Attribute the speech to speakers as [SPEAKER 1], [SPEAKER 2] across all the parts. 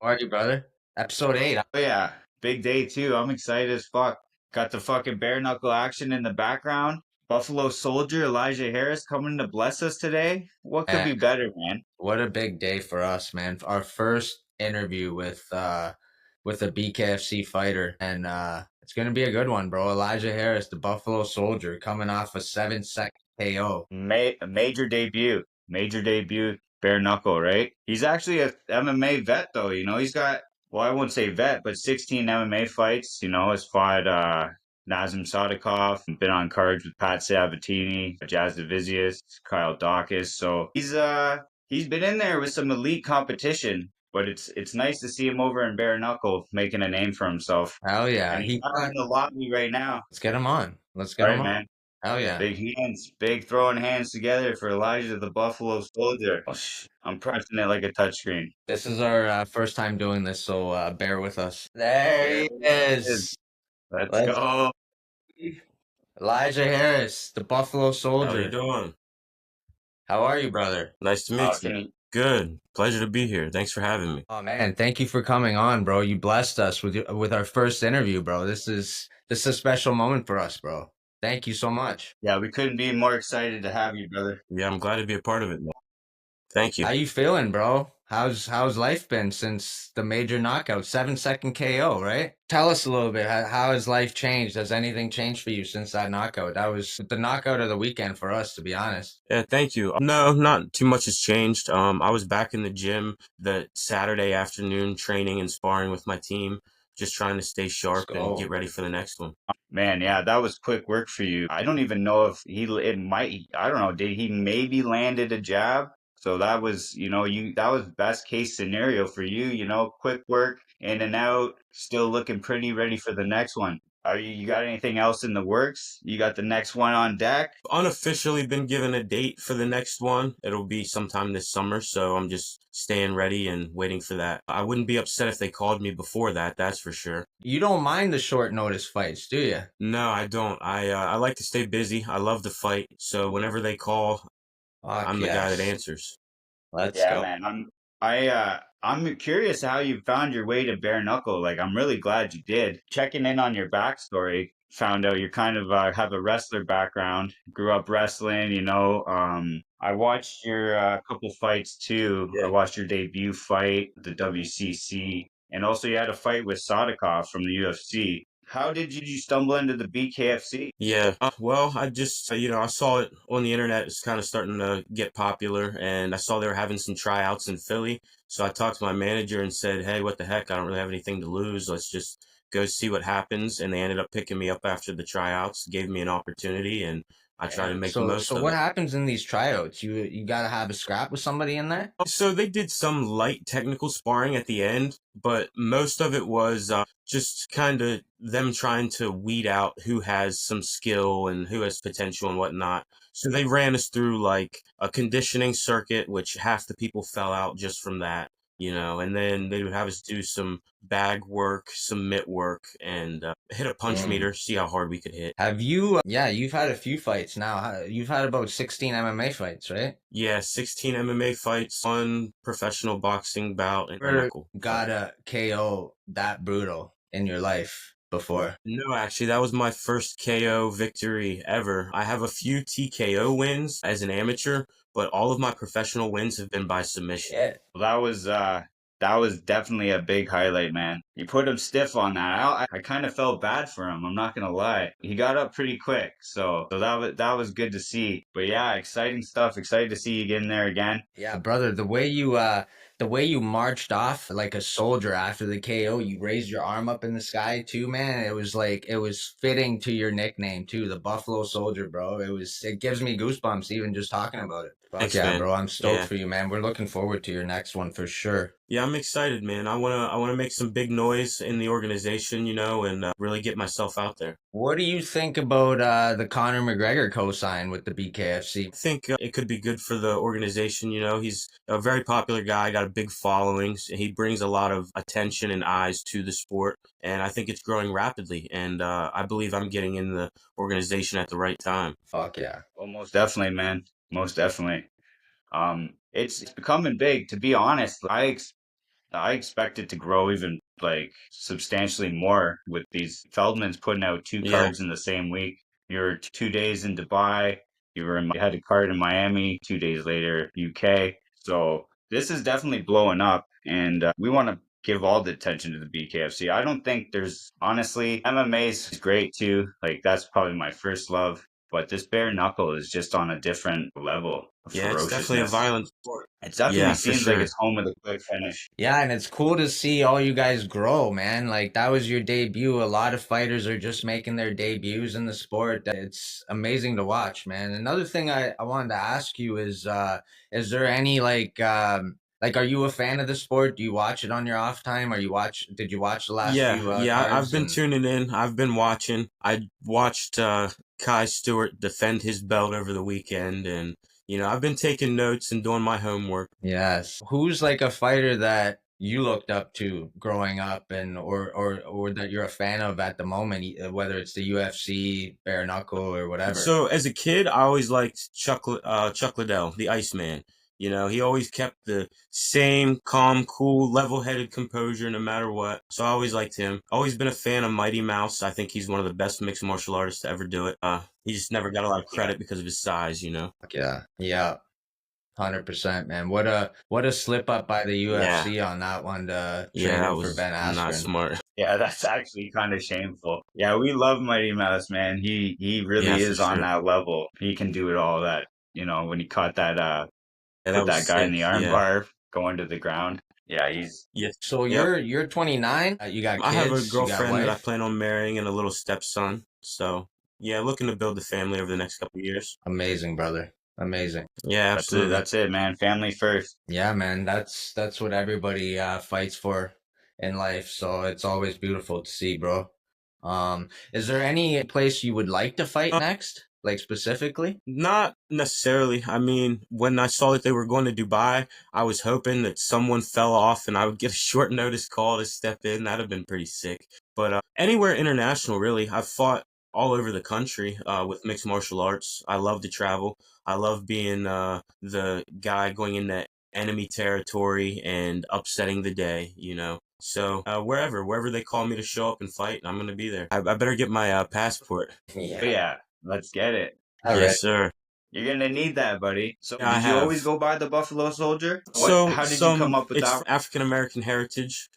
[SPEAKER 1] How are you, brother? Episode 8.
[SPEAKER 2] Oh yeah, big day too. I'm excited as fuck. Got the fucking bare knuckle action in the background. Buffalo Soldier Elijah Harris coming to bless us today. What could
[SPEAKER 1] Man,
[SPEAKER 2] be better, man?
[SPEAKER 1] what a big day for us, man. Our first interview with a Bkfc fighter. And it's gonna be a good one, bro. Elijah Harris, the Buffalo Soldier, coming off a 7-second KO.
[SPEAKER 2] A major debut, bare knuckle, right? He's actually a MMA vet though. He's got well, I won't say vet, but 16 MMA fights. Has fought Nazim Sadikov, been on cards with Pat Sabatini, Jazz Divisius, Kyle Dawkins. So he's been in there with some elite competition. But it's nice to see him over in bare knuckle making a name for himself.
[SPEAKER 1] Hell yeah.
[SPEAKER 2] And he's not in the lobby right now.
[SPEAKER 1] Let's get him on. Let's
[SPEAKER 2] All
[SPEAKER 1] get him
[SPEAKER 2] right,
[SPEAKER 1] on.
[SPEAKER 2] man.
[SPEAKER 1] Hell yeah.
[SPEAKER 2] Big hands, big throwing hands together for Elijah the Buffalo Soldier. I'm pressing it like a touchscreen.
[SPEAKER 1] This is our first time doing this, so bear with us. There
[SPEAKER 2] There
[SPEAKER 1] he
[SPEAKER 2] it is.
[SPEAKER 1] is.
[SPEAKER 2] Let's
[SPEAKER 1] Let's
[SPEAKER 2] go.
[SPEAKER 1] Elijah Harris, the Buffalo
[SPEAKER 3] How you
[SPEAKER 1] Soldier.
[SPEAKER 3] doing?
[SPEAKER 1] How are you, brother?
[SPEAKER 3] Nice to
[SPEAKER 2] Oh,
[SPEAKER 3] meet you. Good. Pleasure to be here. Thanks for having me.
[SPEAKER 1] Oh man, thank you for coming on, bro. You blessed us with our first interview, bro. This is a special moment for us, bro. Thank you so much.
[SPEAKER 2] yeah, we couldn't be more excited to have you, brother.
[SPEAKER 3] Yeah, I'm glad to be a part of it, man. Thank you.
[SPEAKER 1] How you feeling, bro? How's life been since the major knockout, 7-second KO, right? Tell us a little bit. How has life changed? Has anything changed for you since that knockout? That was the knockout of the weekend for us, to be honest.
[SPEAKER 3] Yeah, thank you. No, not too much has changed. I was back in the gym the Saturday afternoon training and sparring with my team, just trying to stay
[SPEAKER 1] Let's
[SPEAKER 3] sharp and
[SPEAKER 1] go.
[SPEAKER 3] get ready for the next one.
[SPEAKER 2] Man, yeah, that was quick work for you. I don't even know if I don't know, did he maybe landed a jab? So that was, that was best case scenario for you, quick work, in and out, still looking pretty ready for the next one. You got anything else in the works? You got the next one on deck?
[SPEAKER 3] Unofficially been given a date for the next one. It'll be sometime this summer, so I'm just staying ready and waiting for that. I wouldn't be upset if they called me before that, that's for sure.
[SPEAKER 1] You don't mind the short notice fights, do you?
[SPEAKER 3] No, I don't. I like to stay busy. I love to fight. So whenever they call,
[SPEAKER 1] Fuck
[SPEAKER 3] I'm the guy that
[SPEAKER 1] yes.
[SPEAKER 3] answers.
[SPEAKER 1] Let's
[SPEAKER 2] Yeah,
[SPEAKER 1] go.
[SPEAKER 2] man. I'm curious how you found your way to bare knuckle. Like, I'm really glad you did. Checking in on your backstory, found out you kind of have a wrestler background. Grew up wrestling, I watched your couple fights too. I
[SPEAKER 3] Yeah.
[SPEAKER 2] watched your debut fight, the WCC, and also you had a fight with Sadikov from the UFC. How did you stumble into the BKFC?
[SPEAKER 3] Yeah. Well, I just, I saw it on the internet. It's kind of starting to get popular, and I saw they were having some tryouts in Philly. So I talked to my manager and said, "Hey, what the heck? I don't really have anything to lose. Let's just go see what happens." And they ended up picking me up after the tryouts, gave me an opportunity, and I try to
[SPEAKER 1] Damn.
[SPEAKER 3] make the most
[SPEAKER 1] So
[SPEAKER 3] of
[SPEAKER 1] what
[SPEAKER 3] it.
[SPEAKER 1] happens in these tryouts? You gotta have a scrap with somebody in there?
[SPEAKER 3] So they did some light technical sparring at the end, but most of it was just kind of them trying to weed out who has some skill and who has potential and whatnot. So they ran us through like a conditioning circuit, which half the people fell out just from that, and then they would have us do some bag work, some mitt work, and hit a punch
[SPEAKER 1] Damn.
[SPEAKER 3] meter, see how hard we could hit.
[SPEAKER 1] Have you? Yeah, you've had a few fights now. You've had about 16 MMA fights, right?
[SPEAKER 3] Yeah, 16 MMA fights, one professional boxing bout, and a
[SPEAKER 1] Never
[SPEAKER 3] knuckle fight.
[SPEAKER 1] got a KO that brutal in your life before?
[SPEAKER 3] No, actually, that was my first KO victory ever. I have a few TKO wins as an amateur, but all of my professional wins have been by submission.
[SPEAKER 1] Shit.
[SPEAKER 2] Well, that was definitely a big highlight, man. You put him stiff on that. I kind of felt bad for him. I'm not gonna lie. He got up pretty quick, so that was good to see. But yeah, exciting stuff. Excited to see you get in there again.
[SPEAKER 1] Yeah, brother, the way you marched off like a soldier after the KO, you raised your arm up in the sky too, man. It was fitting to your nickname too, the Buffalo Soldier, bro. It gives me goosebumps even just talking about it. Fuck
[SPEAKER 3] Thanks,
[SPEAKER 1] yeah,
[SPEAKER 3] man.
[SPEAKER 1] bro. I'm stoked
[SPEAKER 3] Yeah.
[SPEAKER 1] for you, man. We're looking forward to your next one for sure.
[SPEAKER 3] Yeah, I'm excited, man. I wanna make some big noise in the organization, and really get myself out there.
[SPEAKER 1] What do you think about the Conor McGregor co-sign with the BKFC?
[SPEAKER 3] I think it could be good for the organization. He's a very popular guy, got a big following. He brings a lot of attention and eyes to the sport, and I think it's growing rapidly. And I believe I'm getting in the organization at the right time.
[SPEAKER 1] Fuck yeah.
[SPEAKER 2] Well, most definitely, man. Most definitely. It's becoming big. To be honest, I expect it to grow even like substantially more with these Feldman's putting out two
[SPEAKER 3] Yeah.
[SPEAKER 2] cards in the same week. You were 2 days in Dubai. You had a card in Miami. 2 days later, UK. So this is definitely blowing up, and we want to give all the attention to the BKFC. I don't think there's honestly MMA is great too. Like that's probably my first love, but this bare knuckle is just on a different level of
[SPEAKER 3] Yeah, it's definitely a
[SPEAKER 2] ferociousness.
[SPEAKER 3] violent sport.
[SPEAKER 2] It definitely
[SPEAKER 3] Yeah, for
[SPEAKER 2] seems like
[SPEAKER 3] sure.
[SPEAKER 2] it's home with a quick finish.
[SPEAKER 1] Yeah, and it's cool to see all you guys grow, man. Like that was your debut. A lot of fighters are just making their debuts in the sport. It's amazing to watch, man. Another thing I wanted to ask you is there any like are you a fan of the sport? Do you watch it on your off time? Did you watch the last
[SPEAKER 3] Yeah,
[SPEAKER 1] few
[SPEAKER 3] yeah, I've
[SPEAKER 1] cards
[SPEAKER 3] been
[SPEAKER 1] and
[SPEAKER 3] tuning in. I've been watching. I watched Kai Stewart defend his belt over the weekend, and I've been taking notes and doing my homework.
[SPEAKER 1] yes. Who's like a fighter that you looked up to growing up and or that you're a fan of at the moment, whether it's the UFC, bare knuckle or whatever?
[SPEAKER 3] So as a kid, I always liked Chuck Liddell, the Iceman. He always kept the same calm, cool, level-headed composure no matter what. So I always liked him. Always been a fan of Mighty Mouse. I think he's one of the best mixed martial artists to ever do it. He just never got a lot of
[SPEAKER 2] Yeah.
[SPEAKER 3] credit because of his size.
[SPEAKER 1] Yeah. Yeah. 100%, man. What a slip up by the
[SPEAKER 3] Yeah,
[SPEAKER 1] UFC on that one to
[SPEAKER 3] yeah,
[SPEAKER 1] trade
[SPEAKER 3] that
[SPEAKER 1] him for
[SPEAKER 3] was
[SPEAKER 1] Ben
[SPEAKER 3] not
[SPEAKER 1] Askren.
[SPEAKER 3] smart.
[SPEAKER 2] Yeah, that's actually kind of shameful. Yeah, we love Mighty Mouse, man. He
[SPEAKER 3] Yeah,
[SPEAKER 2] really
[SPEAKER 3] for
[SPEAKER 2] is on
[SPEAKER 3] sure.
[SPEAKER 2] that level. He can do it all that, when he caught that
[SPEAKER 3] Yeah, that
[SPEAKER 2] put
[SPEAKER 3] was
[SPEAKER 2] that guy in
[SPEAKER 3] sick.
[SPEAKER 2] the
[SPEAKER 3] Yeah,
[SPEAKER 2] armbar going to the ground. Yeah, he's
[SPEAKER 3] yeah,
[SPEAKER 1] So
[SPEAKER 3] yep.
[SPEAKER 1] you're 29, you got
[SPEAKER 3] I have a
[SPEAKER 1] kids, you got
[SPEAKER 3] girlfriend that I
[SPEAKER 1] wife.
[SPEAKER 3] plan on marrying and a little stepson. So, yeah, looking to build a family over the next couple of years.
[SPEAKER 1] Amazing, brother. Amazing.
[SPEAKER 3] Yeah,
[SPEAKER 2] that's it.
[SPEAKER 3] absolutely.
[SPEAKER 2] That's it, man. Family first.
[SPEAKER 1] Yeah, man. That's what everybody fights for in life. So it's always beautiful to see, bro. Is there any place you would like to fight next? Like specifically?
[SPEAKER 3] Not necessarily. I mean, when I saw that they were going to Dubai, I was hoping that someone fell off and I would get a short notice call to step in. That'd have been pretty sick. But anywhere international, really. I've fought all over the country with mixed martial arts. I love to travel. I love being the guy going into enemy territory and upsetting the day. So wherever they call me to show up and fight, I'm gonna be there. I better get my passport.
[SPEAKER 2] But
[SPEAKER 1] Yeah.
[SPEAKER 2] yeah, let's get it.
[SPEAKER 1] All right.
[SPEAKER 3] Yes, sir.
[SPEAKER 2] You're gonna need that, buddy. So,
[SPEAKER 3] Yeah, I
[SPEAKER 2] did you always
[SPEAKER 3] have.
[SPEAKER 2] go by the Buffalo Soldier? What?
[SPEAKER 3] So
[SPEAKER 2] How did you come
[SPEAKER 3] some
[SPEAKER 2] up with
[SPEAKER 3] it's
[SPEAKER 2] that?
[SPEAKER 3] African American heritage.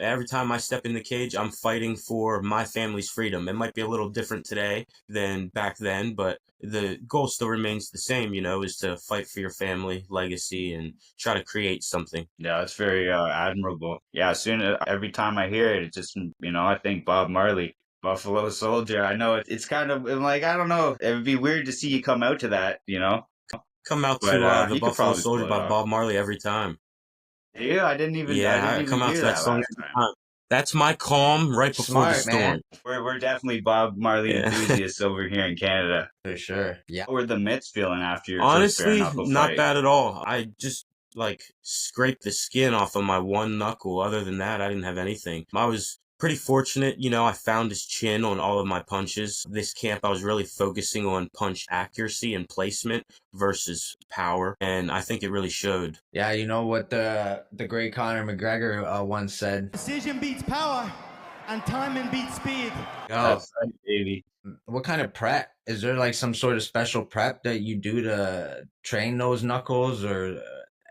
[SPEAKER 3] Every time I step in the cage, I'm fighting for my family's freedom. It might be a little different today than back then, but the goal still remains the same, is to fight for your family legacy and try to create something.
[SPEAKER 2] Yeah, that's very admirable. Yeah, every time I hear it, it just I think Bob Marley, Buffalo Soldier. I know it's kind of I'm like I don't know. It would be weird to see you come out to that.
[SPEAKER 3] Come out
[SPEAKER 2] But
[SPEAKER 3] to the
[SPEAKER 2] you could
[SPEAKER 3] Buffalo
[SPEAKER 2] probably
[SPEAKER 3] Soldier
[SPEAKER 2] pull it
[SPEAKER 3] by
[SPEAKER 2] off.
[SPEAKER 3] Bob Marley every time.
[SPEAKER 2] Yeah, I
[SPEAKER 3] Yeah,
[SPEAKER 2] didn't
[SPEAKER 3] I
[SPEAKER 2] even
[SPEAKER 3] come out
[SPEAKER 2] hear
[SPEAKER 3] to that
[SPEAKER 2] that
[SPEAKER 3] song
[SPEAKER 2] last
[SPEAKER 3] every
[SPEAKER 2] time.
[SPEAKER 3] time. That's my calm right before the
[SPEAKER 1] Smart,
[SPEAKER 3] storm.
[SPEAKER 1] man.
[SPEAKER 2] We're definitely Bob Marley
[SPEAKER 3] Yeah.
[SPEAKER 2] enthusiasts over here in Canada.
[SPEAKER 1] For sure. Yeah.
[SPEAKER 2] How were the mitts feeling after your first bare
[SPEAKER 3] Honestly,
[SPEAKER 2] knuckle
[SPEAKER 3] not
[SPEAKER 2] fight?
[SPEAKER 3] bad at all. I just like scraped the skin off of my one knuckle. Other than that, I didn't have anything. I was pretty fortunate. I found his chin on all of my punches. This camp, I was really focusing on punch accuracy and placement versus power, and I think it really showed.
[SPEAKER 1] Yeah, you know what the great Conor McGregor once said.
[SPEAKER 4] Precision beats power, and timing beats speed.
[SPEAKER 1] Yo,
[SPEAKER 2] That's right, baby.
[SPEAKER 1] what kind of prep? Is there like some sort of special prep that you do to train those knuckles or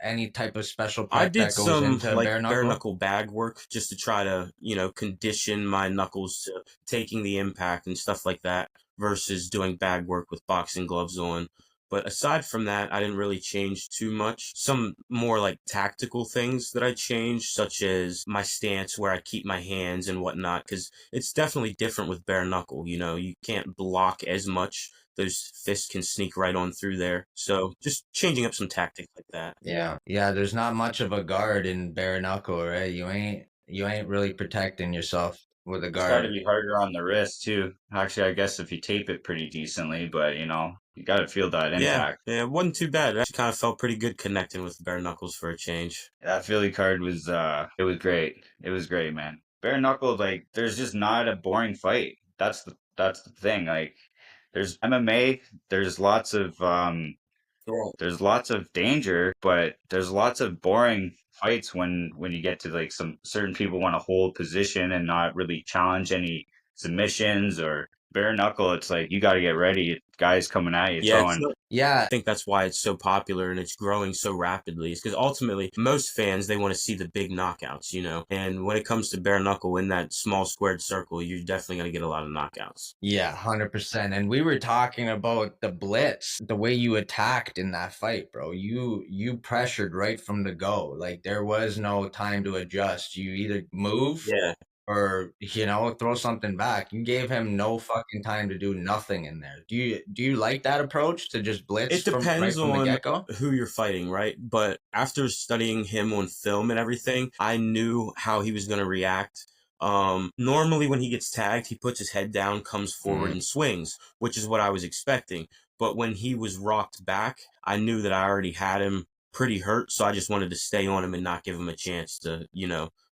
[SPEAKER 1] any type of special
[SPEAKER 3] I
[SPEAKER 1] prep
[SPEAKER 3] did
[SPEAKER 1] that goes
[SPEAKER 3] some
[SPEAKER 1] into
[SPEAKER 3] like
[SPEAKER 1] bare
[SPEAKER 3] bare
[SPEAKER 1] knuckle?
[SPEAKER 3] knuckle bag work just to try to, condition my knuckles to taking the impact and stuff like that versus doing bag work with boxing gloves on. But aside from that, I didn't really change too much. Some more like tactical things that I changed, such as my stance where I keep my hands and whatnot, because it's definitely different with bare knuckle. You can't block as much. Those fists can sneak right on through there. So just changing up some tactics like that.
[SPEAKER 1] Yeah. Yeah, there's not much of a guard in bare knuckle, right? You ain't really protecting yourself with a
[SPEAKER 2] It's got to
[SPEAKER 1] guard.
[SPEAKER 2] be harder on the wrist too. Actually, I guess if you tape it pretty decently, but you got to feel that
[SPEAKER 3] Yeah,
[SPEAKER 2] impact.
[SPEAKER 3] yeah, it wasn't too bad. It actually kind of felt pretty good connecting with bare knuckles for a change.
[SPEAKER 2] That Philly card was it was great. It was great, man. Bare knuckle, like there's just not a boring fight. That's the thing. Like there's MMA, there's lots of there's lots of danger, but there's lots of boring fights when you get to like some certain people want to hold position and not really challenge any submissions or bare knuckle. It's like you got to get ready. Guys coming at you
[SPEAKER 3] Yeah,
[SPEAKER 2] throwing.
[SPEAKER 1] Yeah,
[SPEAKER 3] I think that's why it's so popular and it's growing so rapidly. Is because ultimately most fans they want to see the big knockouts, you know. And when it comes to bare knuckle in that small squared circle, you're definitely going to get a lot of knockouts.
[SPEAKER 1] yeah, 100%. And we were talking about the blitz, the way you attacked in that fight, bro. You pressured right from the go. Like there was no time to adjust. You either move
[SPEAKER 3] Yeah,
[SPEAKER 1] or throw something back. You gave him no fucking time to do nothing in there. Do you like that approach to just blitz
[SPEAKER 3] it
[SPEAKER 1] from right
[SPEAKER 3] depends
[SPEAKER 1] from the
[SPEAKER 3] on
[SPEAKER 1] get-go?
[SPEAKER 3] who you're fighting, right? But after studying him on film and everything, I knew how he was going to react. Normally when he gets tagged, he puts his head down, comes forward
[SPEAKER 1] Mm.
[SPEAKER 3] and swings, which is what I was expecting. But when he was rocked back, I knew that I already had him pretty hurt, so I just wanted to stay on him and not give him a chance to,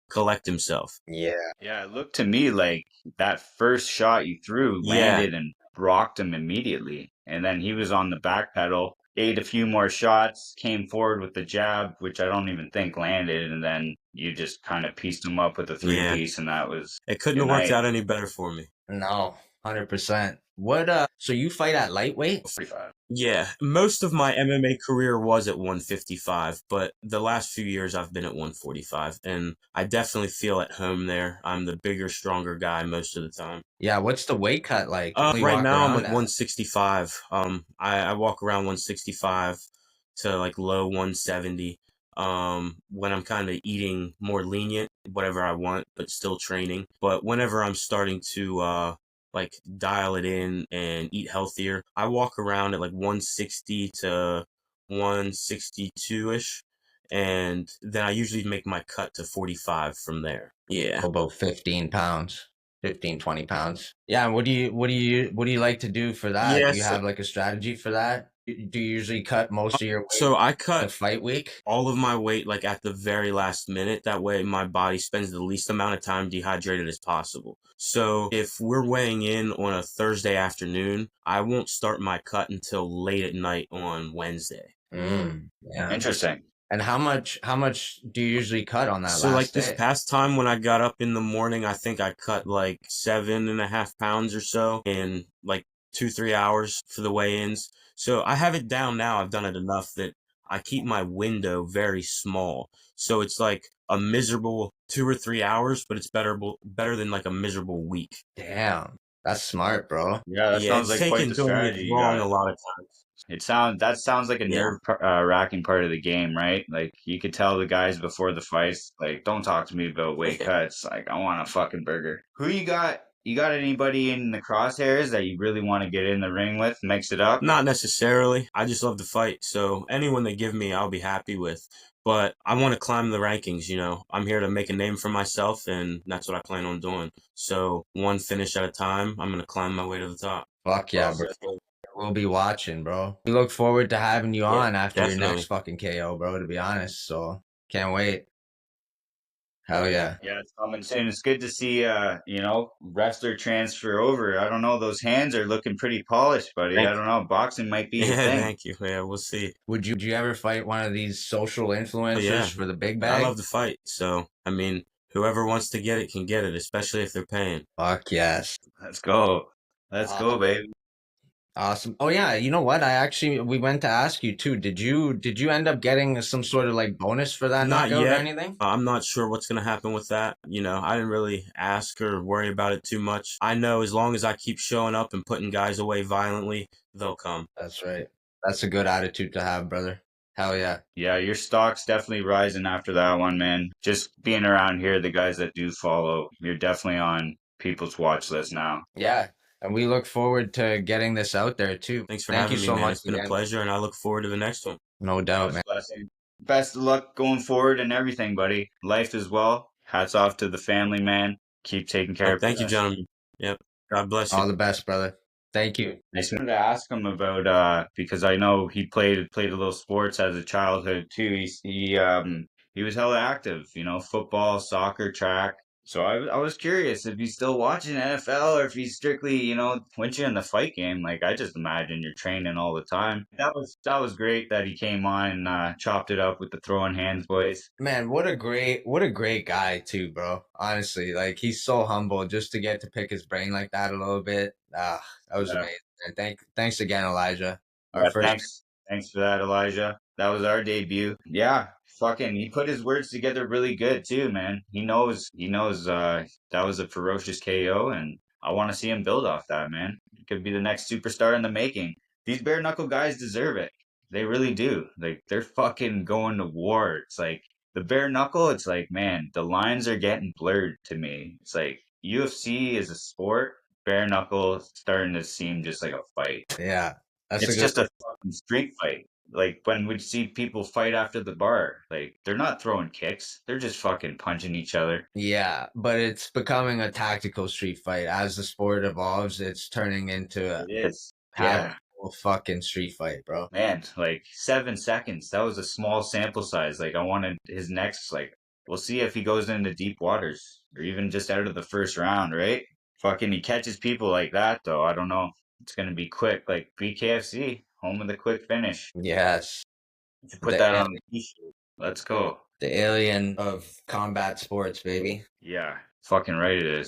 [SPEAKER 3] collect himself.
[SPEAKER 1] Yeah.
[SPEAKER 2] Yeah, it looked to me like that first shot you threw
[SPEAKER 3] Yeah,
[SPEAKER 2] landed and rocked him immediately. And then he was on the back pedal, ate a few more shots, came forward with the jab, which I don't even think landed. And then you just kind of pieced him up with a three
[SPEAKER 3] yeah.
[SPEAKER 2] piece, and that was
[SPEAKER 3] It couldn't
[SPEAKER 2] good
[SPEAKER 3] have worked
[SPEAKER 2] night.
[SPEAKER 3] out any better for me.
[SPEAKER 1] No, 100%. So you fight at lightweight?
[SPEAKER 2] 45.
[SPEAKER 3] Yeah, most of my MMA career was at 155, but the last few years I've been at 145, and I definitely feel at home there. I'm the bigger, stronger guy most of the time.
[SPEAKER 1] Yeah, what's the weight cut like? What do you
[SPEAKER 3] Right
[SPEAKER 1] walk
[SPEAKER 3] now I'm
[SPEAKER 1] around
[SPEAKER 3] at
[SPEAKER 1] at?
[SPEAKER 3] 165. I walk around 165 to like low 170. When I'm kind of eating more lenient, whatever I want, but still training. But whenever I'm starting to like dial it in and eat healthier, I walk around at like 160 to 162 ish, and then I usually make my cut to 45 from there. Yeah.
[SPEAKER 1] About 15 pounds, 15, 20 pounds. Yeah, and what do you like to do for that? Do you
[SPEAKER 3] Yes.
[SPEAKER 1] have like a strategy for that? Do you usually cut most of your weight
[SPEAKER 3] So I
[SPEAKER 1] the
[SPEAKER 3] cut
[SPEAKER 1] fight week?
[SPEAKER 3] all of my weight like at the very last minute. That way my body spends the least amount of time dehydrated as possible. So if we're weighing in on a Thursday afternoon, I won't start my cut until late at night on Wednesday.
[SPEAKER 1] Yeah.
[SPEAKER 2] Interesting.
[SPEAKER 1] And how much do you usually cut on that
[SPEAKER 3] So like
[SPEAKER 1] last
[SPEAKER 3] this
[SPEAKER 1] day?
[SPEAKER 3] past time when I got up in the morning, I think I cut like 7.5 pounds or so in like 2, 3 hours for the weigh-ins. So I have it down now. I've done it enough that I keep my window very small. So it's like a miserable 2 or 3 hours, but it's better than like a miserable week.
[SPEAKER 1] Damn, that's smart, bro.
[SPEAKER 2] Yeah, that
[SPEAKER 3] Yeah,
[SPEAKER 2] sounds
[SPEAKER 3] it's
[SPEAKER 2] like quite
[SPEAKER 3] taken
[SPEAKER 2] the
[SPEAKER 3] doing it
[SPEAKER 2] strategy you
[SPEAKER 3] wrong
[SPEAKER 2] got.
[SPEAKER 3] a lot of times.
[SPEAKER 2] That sounds like a
[SPEAKER 3] Yeah.
[SPEAKER 2] nerve wracking part of the game, right? Like you could tell the guys before the fights, like, don't talk to me about weight cuts. Like, I want a fucking burger. Who you got? You got anybody in the crosshairs that you really want to get in the ring with? Mix it up.
[SPEAKER 3] Not necessarily. I just love to fight. So anyone they give me, I'll be happy with. But I want to climb the rankings, you know. I'm here to make a name for myself, and that's what I plan on doing. So one finish at a time, I'm going to climb my way to the top.
[SPEAKER 1] Fuck yeah,
[SPEAKER 2] Well
[SPEAKER 1] bro.
[SPEAKER 2] said.
[SPEAKER 1] We'll be watching, bro. We look forward to having you
[SPEAKER 3] Yeah,
[SPEAKER 1] on after your next
[SPEAKER 3] definitely.
[SPEAKER 1] fucking KO, bro, to be honest. So can't wait. Hell yeah.
[SPEAKER 2] Yeah, it's coming soon. It's good to see, wrestler transfer over. I don't know. Those hands are looking pretty polished, buddy.
[SPEAKER 3] Thank
[SPEAKER 2] I don't know. Boxing might be
[SPEAKER 3] you.
[SPEAKER 2] your
[SPEAKER 3] Yeah,
[SPEAKER 2] thing.
[SPEAKER 3] thank you. Yeah, we'll see.
[SPEAKER 1] Would you ever fight one of these social
[SPEAKER 3] But
[SPEAKER 1] influencers
[SPEAKER 3] yeah,
[SPEAKER 1] for the big
[SPEAKER 3] I
[SPEAKER 1] bag?
[SPEAKER 3] love to fight. So, I mean, whoever wants to get it can get it, especially if they're paying.
[SPEAKER 1] Fuck yes.
[SPEAKER 2] Let's go. Let's
[SPEAKER 1] Uh,
[SPEAKER 2] go, baby.
[SPEAKER 1] Awesome. Oh yeah, you know what? We went to ask you too. Did you end up getting some sort of like bonus for that
[SPEAKER 3] Not
[SPEAKER 1] knockout or
[SPEAKER 3] yet.
[SPEAKER 1] anything?
[SPEAKER 3] I'm not sure what's going to happen with that. I didn't really ask or worry about it too much. I know as long as I keep showing up and putting guys away violently, they'll come.
[SPEAKER 1] That's right. That's a good attitude to have, brother. Hell yeah.
[SPEAKER 2] Yeah, your stock's definitely rising after that one, man. Just being around here, the guys that do follow, you're definitely on people's watch list now.
[SPEAKER 1] Yeah. And we look forward to getting this out there too.
[SPEAKER 3] Thanks for
[SPEAKER 1] Thank you
[SPEAKER 3] having me,
[SPEAKER 1] so
[SPEAKER 3] man.
[SPEAKER 1] much
[SPEAKER 3] It's been a
[SPEAKER 1] again.
[SPEAKER 3] pleasure, and I look forward to the next one.
[SPEAKER 1] No doubt,
[SPEAKER 2] God's
[SPEAKER 1] man.
[SPEAKER 2] blessing. Best of luck going forward and everything, buddy. Life as well. Hats off to the family, man. Keep taking care of
[SPEAKER 3] Thank you,
[SPEAKER 2] us.
[SPEAKER 3] gentlemen. Yep. God bless you.
[SPEAKER 1] All the best, brother. Thank you.
[SPEAKER 2] I just wanted to ask him about because I know he played a little sports as a childhood too. He was hella active, football, soccer, track. So I was curious if he's still watching NFL or if he's strictly, once you're in the fight game, like I just imagine you're training all the time. That was great that he came on and chopped it up with the throwing hands boys.
[SPEAKER 1] Man, what a great guy too, bro. Honestly, like he's so humble just to get to pick his brain like that a little bit. That was
[SPEAKER 2] Yeah.
[SPEAKER 1] amazing. And thanks again, Elijah. Our
[SPEAKER 2] Yeah,
[SPEAKER 1] first.
[SPEAKER 2] thanks for that, Elijah. That was our debut. Yeah, fucking, he put his words together really good too, man. He knows. That was a ferocious KO, and I want to see him build off that, man. He could be the next superstar in the making. These bare knuckle guys deserve it. They really do. Like they're fucking going to war. It's like the bare knuckle. It's like, man, the lines are getting blurred to me. It's like UFC is a sport. Bare knuckle starting to seem just like a fight.
[SPEAKER 1] Yeah, that's a
[SPEAKER 2] It's
[SPEAKER 1] good.
[SPEAKER 2] just a fucking street fight. Like when we see people fight after the bar, like they're not throwing kicks, they're just fucking punching each other.
[SPEAKER 1] Yeah, but it's becoming a tactical street fight as the sport evolves. It's turning into a
[SPEAKER 2] It is. Yeah.
[SPEAKER 1] tactical fucking street fight, bro.
[SPEAKER 2] Man, like 7 seconds. That was a small sample size. Like I wanted his next, like, we'll see if he goes into deep waters or even just out of the first round, right? Fucking he catches people like that though. I don't know. It's gonna be quick, like BKFC, home of the quick finish.
[SPEAKER 1] Yes,
[SPEAKER 2] You should put
[SPEAKER 1] the
[SPEAKER 2] that on the t-shirt. Let's go.
[SPEAKER 1] the alien of combat sports, baby.
[SPEAKER 2] Yeah, fucking right it is.